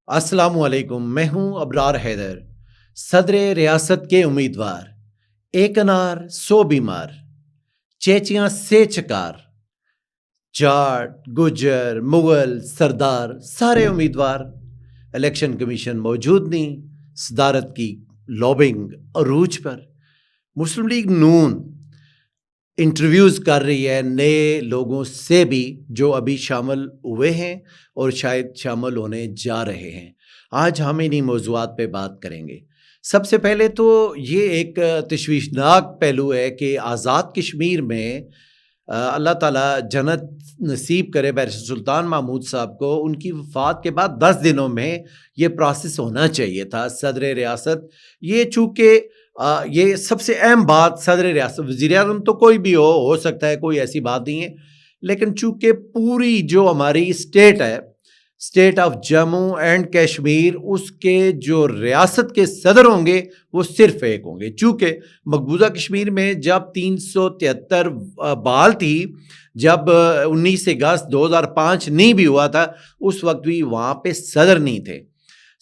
السلام علیکم، میں ہوں ابرار حیدر، صدر ریاست کے امیدوار۔ ایک انار سو بیمار، چیچیاں سے چکار، جاٹ گجر مغل سردار سارے امیدوار۔ الیکشن کمیشن موجود نہیں، صدارت کی لابنگ عروج پر۔ مسلم لیگ نون انٹرویوز کر رہی ہے نئے لوگوں سے بھی جو ابھی شامل ہوئے ہیں اور شاید شامل ہونے جا رہے ہیں۔ آج ہم انہی موضوعات پہ بات کریں گے۔ سب سے پہلے تو یہ ایک تشویشناک پہلو ہے کہ آزاد کشمیر میں اللہ تعالیٰ جنت نصیب کرے بیرسٹر سلطان محمود صاحب کو، ان کی وفات کے بعد 10 دنوں میں یہ پروسیس ہونا چاہیے تھا۔ صدر ریاست یہ چونکہ یہ سب سے اہم بات، صدر ریاست وزیر اعظم تو کوئی بھی ہو سکتا ہے، کوئی ایسی بات نہیں ہے، لیکن چونکہ پوری جو ہماری اسٹیٹ ہے، state of Jammu and Kashmir, اس کے جو ریاست کے صدر ہوں گے وہ صرف ایک ہوں گے۔ چونکہ مقبوضہ کشمیر میں جب 373 بحال تھی، جب 19 اگست 2005 نہیں بھی ہوا تھا، اس وقت بھی وہاں پہ صدر نہیں تھے۔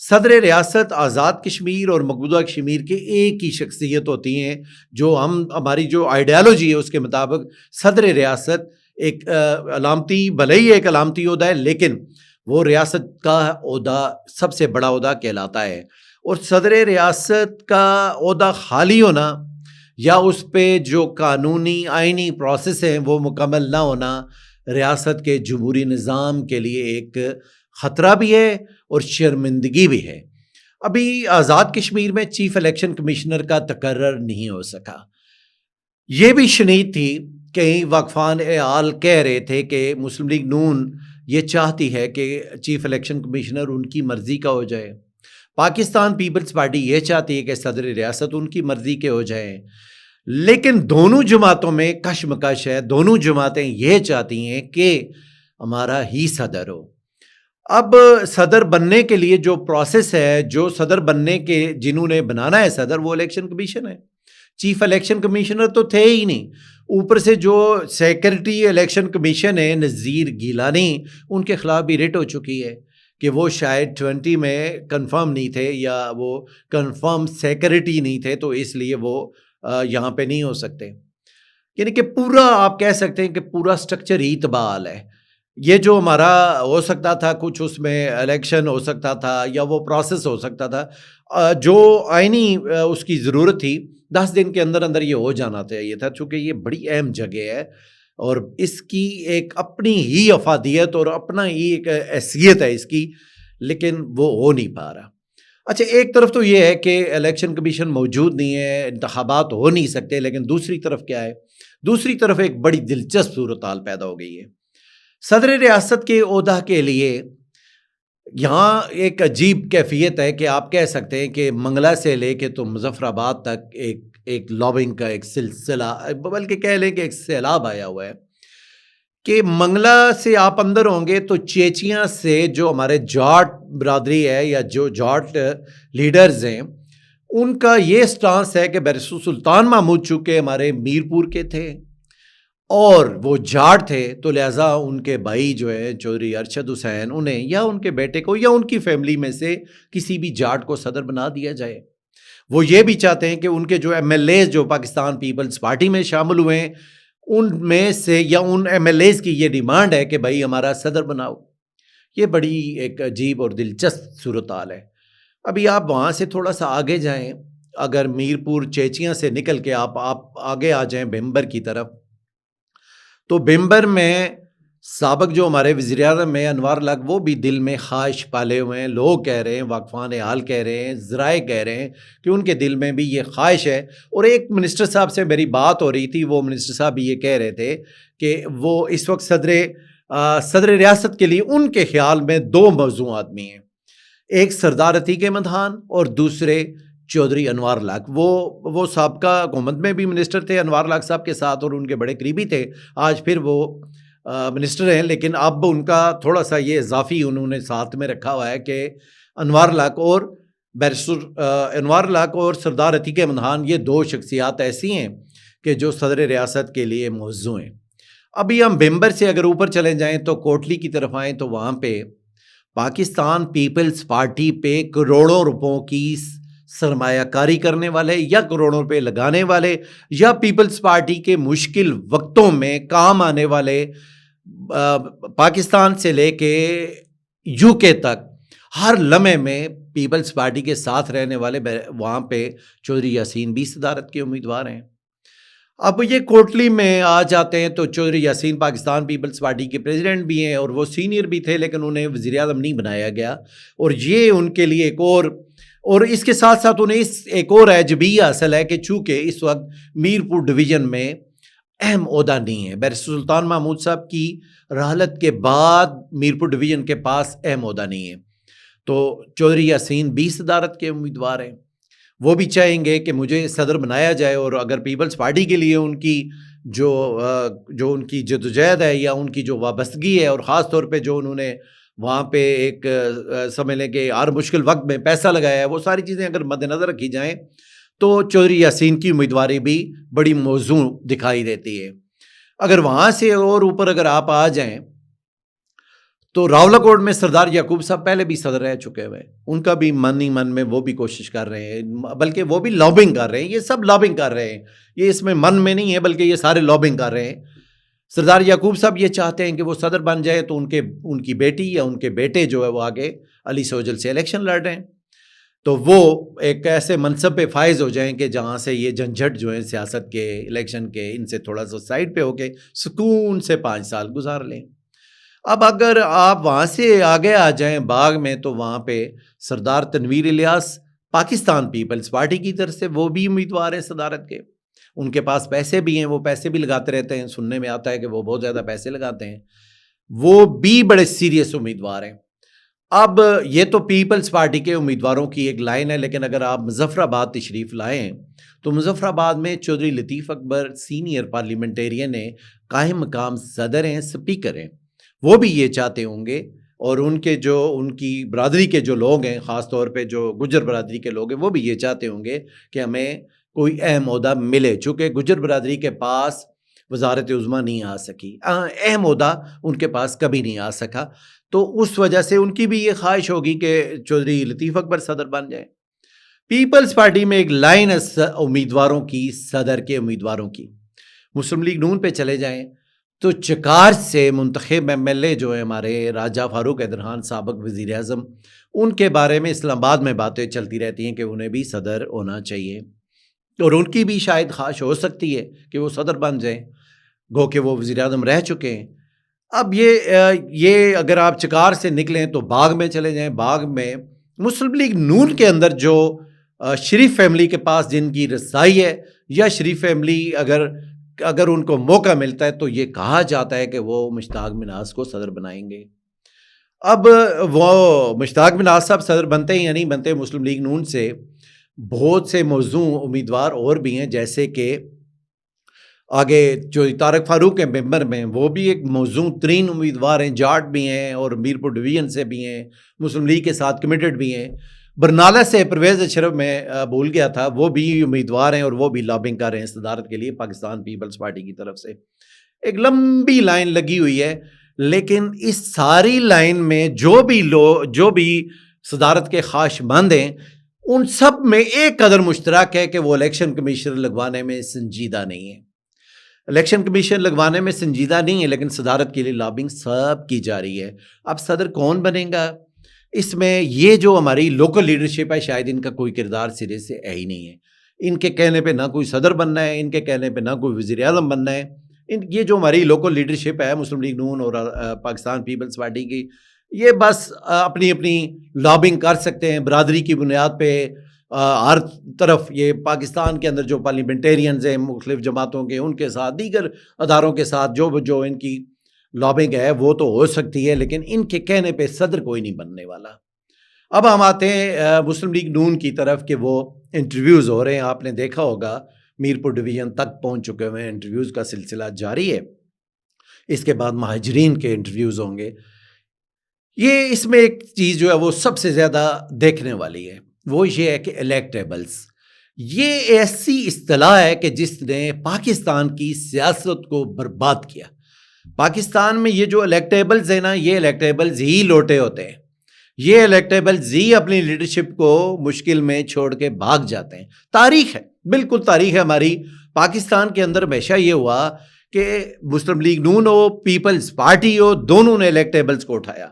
صدر ریاست آزاد کشمیر اور مقبوضہ کشمیر کے ایک ہی شخصیت ہوتی ہیں، جو ہماری جو آئیڈیالوجی ہے اس کے مطابق صدر ریاست ایک علامتی، بھلے ہی ایک علامتی عہدہ ہے، لیکن وہ ریاست کا عہدہ سب سے بڑا عہدہ کہلاتا ہے۔ اور صدر ریاست کا عہدہ خالی ہونا یا اس پہ جو قانونی آئینی پروسیس ہیں وہ مکمل نہ ہونا ریاست کے جمہوری نظام کے لیے ایک خطرہ بھی ہے اور شرمندگی بھی ہے۔ ابھی آزاد کشمیر میں چیف الیکشن کمشنر کا تقرر نہیں ہو سکا۔ یہ بھی شنید تھی، کئی وقفان اعال کہہ رہے تھے کہ مسلم لیگ نون یہ چاہتی ہے کہ چیف الیکشن کمشنر ان کی مرضی کا ہو جائے، پاکستان پیپلز پارٹی یہ چاہتی ہے کہ صدر ریاست ان کی مرضی کے ہو جائیں، لیکن دونوں جماعتوں میں کشمکش ہے۔ دونوں جماعتیں یہ چاہتی ہیں کہ ہمارا ہی صدر ہو۔ اب صدر بننے کے لیے جو پروسیس ہے، جو صدر بننے کے جنہوں نے بنانا ہے صدر، وہ الیکشن کمیشن ہے۔ چیف الیکشن کمیشنر تو تھے ہی نہیں، اوپر سے جو سیکرٹری الیکشن کمیشن ہے نذیر گیلانی، ان کے خلاف بھی ریٹ ہو چکی ہے کہ وہ شاید 20 میں کنفرم نہیں تھے یا وہ کنفرم سیکرٹری نہیں تھے، تو اس لیے وہ یہاں پہ نہیں ہو سکتے۔ یعنی کہ پورا آپ کہہ سکتے ہیں کہ پورا سٹرکچر ہی تباہ ہے۔ یہ جو ہمارا ہو سکتا تھا، کچھ اس میں الیکشن ہو سکتا تھا یا وہ پروسیس ہو سکتا تھا، جو آئینی اس کی ضرورت تھی، 10 دن کے اندر اندر یہ ہو جانا چاہیے تھا، چونکہ یہ بڑی اہم جگہ ہے اور اس کی ایک اپنی ہی افادیت اور اپنا ہی ایک حیثیت ہے اس کی، لیکن وہ ہو نہیں پا رہا۔ اچھا، ایک طرف تو یہ ہے کہ الیکشن کمیشن موجود نہیں ہے، انتخابات ہو نہیں سکتے، لیکن دوسری طرف کیا ہے؟ دوسری طرف ایک بڑی دلچسپ صورتحال پیدا ہو گئی ہے۔ صدر ریاست کے عہدہ کے لیے یہاں ایک عجیب کیفیت ہے کہ آپ کہہ سکتے ہیں کہ منگلا سے لے کے تو مظفر آباد تک ایک لابنگ کا ایک سلسلہ، بلکہ کہہ لیں کہ ایک سیلاب آیا ہوا ہے کہ منگلا سے آپ اندر ہوں گے تو چیچیاں سے جو ہمارے جاٹ برادری ہے یا جو جاٹ لیڈرز ہیں، ان کا یہ سٹانس ہے کہ بیرسٹر سلطان محمود چونکہ ہمارے میرپور کے تھے اور وہ جاٹ تھے، تو لہٰذا ان کے بھائی جو ہیں چودھری ارشد حسین، انہیں یا ان کے بیٹے کو یا ان کی فیملی میں سے کسی بھی جاٹ کو صدر بنا دیا جائے۔ وہ یہ بھی چاہتے ہیں کہ ان کے جو ایم ایل ایز جو پاکستان پیپلز پارٹی میں شامل ہوئے ہیں، ان میں سے یا ان ایم ایل ایز کی یہ ڈیمانڈ ہے کہ بھائی ہمارا صدر بناؤ۔ یہ بڑی ایک عجیب اور دلچسپ صورتحال ہے۔ ابھی آپ وہاں سے تھوڑا سا آگے جائیں، اگر میرپور چیچیاں سے نکل کے آپ آگے آ جائیں بھمبر کی طرف، تو بھمبر میں سابق جو ہمارے وزیر اعظم ہیں انوار الحق، وہ بھی دل میں خواہش پالے ہوئے ہیں۔ لوگ کہہ رہے ہیں، واقفان حال کہہ رہے ہیں، ذرائع کہہ رہے ہیں کہ ان کے دل میں بھی یہ خواہش ہے۔ اور ایک منسٹر صاحب سے میری بات ہو رہی تھی، وہ منسٹر صاحب بھی یہ کہہ رہے تھے کہ وہ اس وقت صدر ریاست کے لیے ان کے خیال میں 2 موضوع آدمی ہیں، ایک سردار عتیق احمد خان اور دوسرے چودھری انوار الحق۔ وہ سابقہ حکومت میں بھی منسٹر تھے انوار الحق صاحب کے ساتھ اور ان کے بڑے قریبی تھے، آج پھر وہ منسٹر ہیں، لیکن اب ان کا تھوڑا سا یہ اضافی انہوں نے ساتھ میں رکھا ہوا ہے کہ انوار الحق اور بیرسٹر انوار الحق اور سردار عتیق احمد خان، یہ 2 شخصیات ایسی ہیں کہ جو صدر ریاست کے لیے موزوں ہیں۔ ابھی ہم بھمبر سے اگر اوپر چلے جائیں تو کوٹلی کی طرف آئیں تو وہاں پہ پاکستان پیپلز پارٹی پہ کروڑوں روپوں کی سرمایہ کاری کرنے والے یا کروڑوں روپے لگانے والے یا پیپلز پارٹی کے مشکل وقتوں میں کام آنے والے پاکستان سے لے کے یو کے تک ہر لمحے میں پیپلز پارٹی کے ساتھ رہنے والے وہاں پہ چودھری یاسین بھی صدارت کے امیدوار ہیں۔ اب یہ کوٹلی میں آ جاتے ہیں تو چودھری یاسین پاکستان پیپلز پارٹی کے پریزیڈنٹ بھی ہیں اور وہ سینئر بھی تھے، لیکن انہیں وزیر اعظم نہیں بنایا گیا، اور یہ ان کے لیے ایک اور اس کے ساتھ ساتھ انہیں ایک اور ایج بھی حاصل ہے کہ چونکہ اس وقت میرپور ڈویژن میں اہم عہدہ نہیں ہے۔ بیرسٹر سلطان محمود صاحب کی رحلت کے بعد میرپور ڈویژن کے پاس اہم عہدہ نہیں ہے، تو چودھری یاسین بھی صدارت کے امیدوار ہیں۔ وہ بھی چاہیں گے کہ مجھے صدر بنایا جائے، اور اگر پیپلز پارٹی کے لیے ان کی جو ان کی جدوجہد ہے یا ان کی جو وابستگی ہے، اور خاص طور پہ جو انہوں نے وہاں پہ ایک سمجھ لیں کہ ہر مشکل وقت میں پیسہ لگایا ہے، وہ ساری چیزیں اگر مد نظر رکھی جائیں تو چودھری یاسین کی امیدواری بھی بڑی موزوں دکھائی دیتی ہے۔ اگر وہاں سے اور اوپر اگر آپ آ جائیں تو راولاکوٹ میں سردار یعقوب صاحب پہلے بھی صدر رہ چکے ہوئے، ان کا بھی من ہی من میں وہ بھی کوشش کر رہے ہیں، بلکہ وہ بھی لابنگ کر رہے ہیں، یہ سب لابنگ کر رہے ہیں، یہ اس میں من میں نہیں ہے بلکہ یہ سارے لابنگ کر رہے ہیں۔ سردار یعقوب صاحب یہ چاہتے ہیں کہ وہ صدر بن جائے تو ان کی بیٹی یا ان کے بیٹے جو ہے وہ آگے علی سوجل سے الیکشن لڑ رہے ہیں، تو وہ ایک ایسے منصب پہ فائز ہو جائیں کہ جہاں سے یہ جھنجھٹ جو ہے سیاست کے الیکشن کے ان سے تھوڑا سا سائڈ پہ ہو کے سکون سے 5 سال گزار لیں۔ اب اگر آپ وہاں سے آگے آ جائیں باغ میں تو وہاں پہ سردار تنویر الیاس پاکستان پیپلز پارٹی کی طرف سے وہ بھی امیدوار ہیں صدارت کے، ان کے پاس پیسے بھی ہیں، وہ پیسے بھی لگاتے رہتے ہیں، سننے میں آتا ہے کہ وہ بہت زیادہ پیسے لگاتے ہیں، وہ بھی بڑے سیریس امیدوار ہیں۔ اب یہ تو پیپلز پارٹی کے امیدواروں کی ایک لائن ہے، لیکن اگر آپ مظفر آباد تشریف لائیں تو مظفر آباد میں چودھری لطیف اکبر سینئر پارلیمنٹیرین ہیں، قائم مقام صدر ہیں، سپیکر ہیں، وہ بھی یہ چاہتے ہوں گے، اور ان کی برادری کے جو لوگ ہیں، خاص طور پہ جو گجر برادری کے لوگ ہیں، وہ بھی یہ چاہتے ہوں گے کہ ہمیں کوئی اہم عہدہ ملے، چونکہ گجر برادری کے پاس وزارت عظمیٰ نہیں آ سکی، اہم عہدہ ان کے پاس کبھی نہیں آ سکا، تو اس وجہ سے ان کی بھی یہ خواہش ہوگی کہ چودھری لطیف اکبر صدر بن جائیں۔ پیپلز پارٹی میں ایک لائن ہے امیدواروں کی، صدر کے امیدواروں کی۔ مسلم لیگ نون پہ چلے جائیں تو چکار سے منتخب ایم ایل اے جو ہیں ہمارے راجہ فاروق حیدر سابق وزیر اعظم، ان کے بارے میں اسلام آباد میں باتیں چلتی رہتی ہیں کہ انہیں بھی صدر ہونا چاہیے، اور ان کی بھی شاید خواہش ہو سکتی ہے کہ وہ صدر بن جائیں، گو کہ وہ وزیر اعظم رہ چکے ہیں۔ اب یہ اگر آپ چکار سے نکلیں تو باغ میں چلے جائیں، باغ میں مسلم لیگ نون کے اندر جو شریف فیملی کے پاس جن کی رسائی ہے، یا شریف فیملی اگر ان کو موقع ملتا ہے تو یہ کہا جاتا ہے کہ وہ مشتاق منہاس کو صدر بنائیں گے۔ اب وہ مشتاق منہاس صاحب صدر بنتے ہیں یا نہیں بنتے، مسلم لیگ نون سے بہت سے موزوں امیدوار اور بھی ہیں، جیسے کہ آگے جو طارق فاروق کے ممبر میں وہ بھی ایک موزوں ترین امیدوار ہیں، جاٹ بھی ہیں اور میرپور ڈویژن سے بھی ہیں، مسلم لیگ کے ساتھ کمیٹڈ بھی ہیں۔ برنالہ سے پرویز اشرف میں بھول گیا تھا، وہ بھی امیدوار ہیں اور وہ بھی لابنگ کر رہے ہیں صدارت کے لیے پاکستان پیپلز پارٹی کی طرف سے۔ ایک لمبی لائن لگی ہوئی ہے، لیکن اس ساری لائن میں جو بھی صدارت کے خواہش مند ہیں، ان سب میں ایک قدر مشترک ہے کہ وہ الیکشن کمیشن لگوانے میں سنجیدہ نہیں ہے۔ الیکشن کمیشن لگوانے میں سنجیدہ نہیں ہے، لیکن صدارت کے لیے لابنگ سب کی جا رہی ہے۔ اب صدر کون بنے گا، اس میں یہ جو ہماری لوکل لیڈرشپ ہے شاید ان کا کوئی کردار سرے سے ہے ہی نہیں ہے۔ ان کے کہنے پہ نہ کوئی صدر بننا ہے، ان کے کہنے پہ نہ کوئی وزیر اعظم بننا ہے۔ یہ جو ہماری لوکل لیڈرشپ ہے مسلم لیگ نون اور پاکستان پیپلز پارٹی کی، یہ بس اپنی لابنگ کر سکتے ہیں برادری کی بنیاد پہ۔ ہر طرف یہ پاکستان کے اندر جو پارلیمنٹیرینز ہیں مختلف جماعتوں کے، ان کے ساتھ دیگر اداروں کے ساتھ جو ان کی لابنگ ہے وہ تو ہو سکتی ہے، لیکن ان کے کہنے پہ صدر کوئی نہیں بننے والا۔ اب ہم آتے ہیں مسلم لیگ نون کی طرف کہ وہ انٹرویوز ہو رہے ہیں، آپ نے دیکھا ہوگا میرپور ڈویژن تک پہنچ چکے ہوئے ہیں، انٹرویوز کا سلسلہ جاری ہے، اس کے بعد مہاجرین کے انٹرویوز ہوں گے۔ یہ اس میں ایک چیز جو ہے وہ سب سے زیادہ دیکھنے والی ہے، وہ یہ ہے کہ الیکٹیبلز، یہ ایسی اصطلاح ہے کہ جس نے پاکستان کی سیاست کو برباد کیا۔ پاکستان میں یہ جو الیکٹیبلز ہیں نا، یہ الیکٹیبلز ہی لوٹے ہوتے ہیں۔ یہ الیکٹیبلز ہی اپنی لیڈرشپ کو مشکل میں چھوڑ کے بھاگ جاتے ہیں. تاریخ ہے، بالکل تاریخ ہے ہماری. پاکستان کے اندر ہمیشہ یہ ہوا کہ مسلم لیگ نون ہو، پیپلز پارٹی ہو، دونوں نے الیکٹیبلز کو اٹھایا.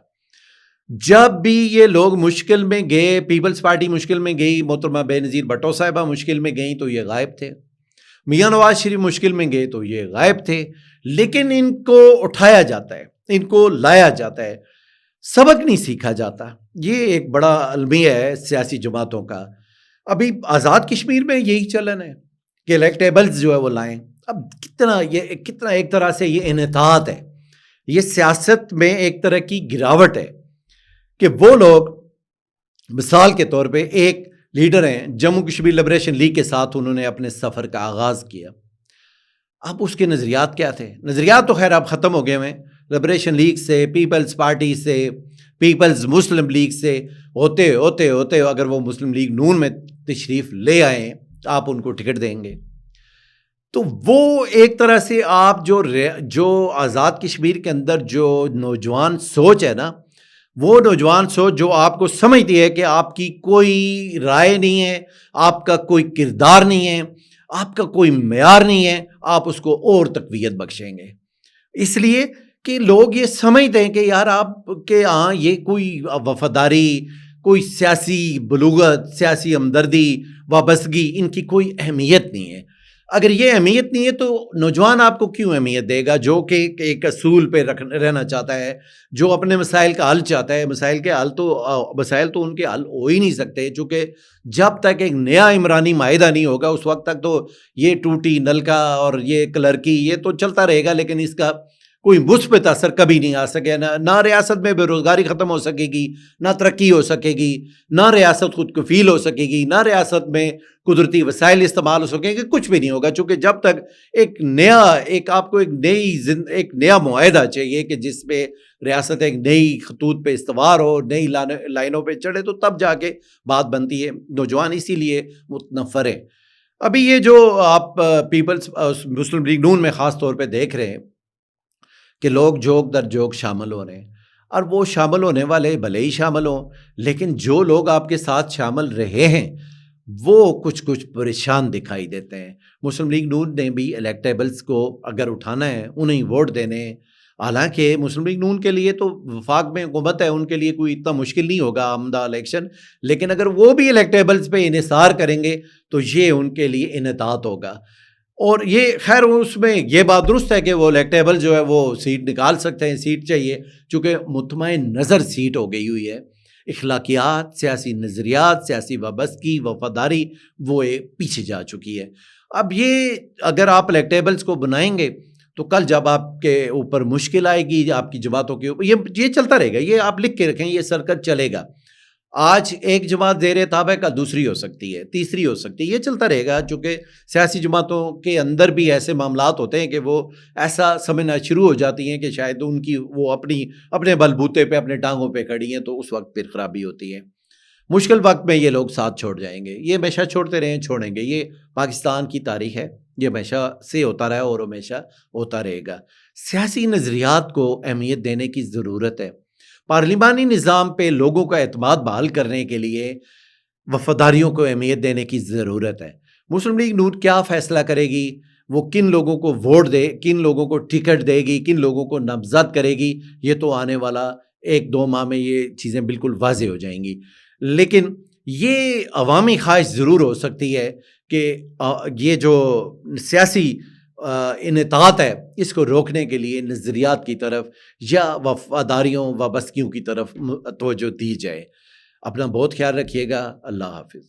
جب بھی یہ لوگ مشکل میں گئے، پیپلز پارٹی مشکل میں گئی، محترمہ بے نظیر بھٹو صاحبہ مشکل میں گئیں تو یہ غائب تھے. میاں نواز شریف مشکل میں گئے تو یہ غائب تھے. لیکن ان کو اٹھایا جاتا ہے، ان کو لایا جاتا ہے، سبق نہیں سیکھا جاتا. یہ ایک بڑا المیہ ہے سیاسی جماعتوں کا. ابھی آزاد کشمیر میں یہی چلن ہے کہ الیکٹیبلز جو ہے وہ لائیں. اب کتنا ایک طرح سے یہ انحطاط ہے، یہ سیاست میں ایک طرح کی گراوٹ ہے کہ وہ لوگ مثال کے طور پہ ایک لیڈر ہیں جموں کشمیر لبریشن لیگ کے ساتھ انہوں نے اپنے سفر کا آغاز کیا. اب اس کے نظریات کیا تھے؟ نظریات تو خیر اب ختم ہو گئے ہیں. لبریشن لیگ سے، پیپلز پارٹی سے، پیپلز مسلم لیگ سے ہوتے ہوتے ہوتے اگر وہ مسلم لیگ نون میں تشریف لے آئیں، آپ ان کو ٹکٹ دیں گے تو وہ ایک طرح سے آپ جو آزاد کشمیر کے اندر جو نوجوان سوچ ہے نا، وہ نوجوان سوچ جو آپ کو سمجھتی ہے کہ آپ کی کوئی رائے نہیں ہے، آپ کا کوئی کردار نہیں ہے، آپ کا کوئی معیار نہیں ہے، آپ اس کو اور تقویت بخشیں گے. اس لیے کہ لوگ یہ سمجھتے ہیں کہ یار آپ کے ہاں یہ کوئی وفاداری، کوئی سیاسی بلوغت، سیاسی ہمدردی، وابستگی ان کی کوئی اہمیت نہیں ہے. اگر یہ اہمیت نہیں ہے تو نوجوان آپ کو کیوں اہمیت دے گا جو کہ ایک اصول پہ رہنا چاہتا ہے، جو اپنے مسائل کا حل چاہتا ہے. مسائل تو ان کے حل ہو ہی نہیں سکتے، چونکہ جب تک ایک نیا عمرانی معاہدہ نہیں ہوگا اس وقت تک تو یہ ٹوٹی نلکا اور یہ کلرکی یہ تو چلتا رہے گا، لیکن اس کا کوئی مثبت اثر کبھی نہیں آ سکے. نہ ریاست میں بے روزگاری ختم ہو سکے گی، نہ ترقی ہو سکے گی، نہ ریاست خود کفیل ہو سکے گی، نہ ریاست میں قدرتی وسائل استعمال ہو سکیں گے. کچھ بھی نہیں ہوگا، چونکہ جب تک آپ کو ایک نیا معاہدہ چاہیے کہ جس پہ ریاست ایک نئی خطوط پہ استوار ہو، نئی لائنوں پہ چڑھے، تو تب جا کے بات بنتی ہے. نوجوان اسی لیے متنفر ہے. ابھی یہ جو آپ پیپلز مسلم لیگ نون میں خاص طور پہ دیکھ رہے ہیں کہ لوگ جوک در جوک شامل ہو رہے ہیں، اور وہ شامل ہونے والے بھلے ہی شامل ہوں، لیکن جو لوگ آپ کے ساتھ شامل رہے ہیں وہ کچھ پریشان دکھائی دیتے ہیں. مسلم لیگ نون نے بھی الیکٹیبلز کو اگر اٹھانا ہے انہیں ووٹ دینے ہیں. حالانکہ مسلم لیگ نون کے لیے تو وفاق میں حکومت ہے، ان کے لیے کوئی اتنا مشکل نہیں ہوگا آمدہ الیکشن، لیکن اگر وہ بھی الیکٹیبلز پہ انحصار کریں گے تو یہ ان کے لیے انحطاط ہوگا. اور یہ خیر اس میں یہ بات درست ہے کہ وہ الیکٹیبل جو ہے وہ سیٹ نکال سکتے ہیں، سیٹ چاہیے، چونکہ مطمئن نظر سیٹ ہو گئی ہوئی ہے. اخلاقیات، سیاسی نظریات، سیاسی وابستگی، وفاداری وہ پیچھے جا چکی ہے. اب یہ اگر آپ الیکٹیبلز کو بنائیں گے تو کل جب آپ کے اوپر مشکل آئے گی، آپ کی جماعتوں کے اوپر یہ چلتا رہے گا. یہ آپ لکھ کے رکھیں، یہ سرکت چلے گا. آج ایک جماعت زیر تابع ہے، کل دوسری ہو سکتی ہے، تیسری ہو سکتی ہے. یہ چلتا رہے گا، چونکہ سیاسی جماعتوں کے اندر بھی ایسے معاملات ہوتے ہیں کہ وہ ایسا سمجھنا شروع ہو جاتی ہیں کہ شاید ان کی وہ اپنے بل بوتے پہ، اپنے ٹانگوں پہ کھڑی ہیں، تو اس وقت پھر خرابی ہوتی ہے. مشکل وقت میں یہ لوگ ساتھ چھوڑ جائیں گے. یہ ہمیشہ چھوڑتے رہے، چھوڑیں گے. یہ پاکستان کی تاریخ ہے، یہ ہمیشہ سے ہوتا رہا اور ہمیشہ ہوتا رہے گا. سیاسی نظریات کو اہمیت دینے کی ضرورت ہے. پارلیمانی نظام پہ لوگوں کا اعتماد بحال کرنے کے لیے وفاداریوں کو اہمیت دینے کی ضرورت ہے. مسلم لیگ نون کیا فیصلہ کرے گی، وہ کن لوگوں کو ووٹ دے، کن لوگوں کو ٹکٹ دے گی، کن لوگوں کو نامزد کرے گی، یہ تو آنے والا 1-2 ماہ میں یہ چیزیں بالکل واضح ہو جائیں گی. لیکن یہ عوامی خواہش ضرور ہو سکتی ہے کہ یہ جو سیاسی انحطاط ہے اس کو روکنے کے لیے نظریات کی طرف یا وفاداریوں وابستگیوں کی طرف توجہ دی جائے. اپنا بہت خیال رکھیے گا. اللہ حافظ.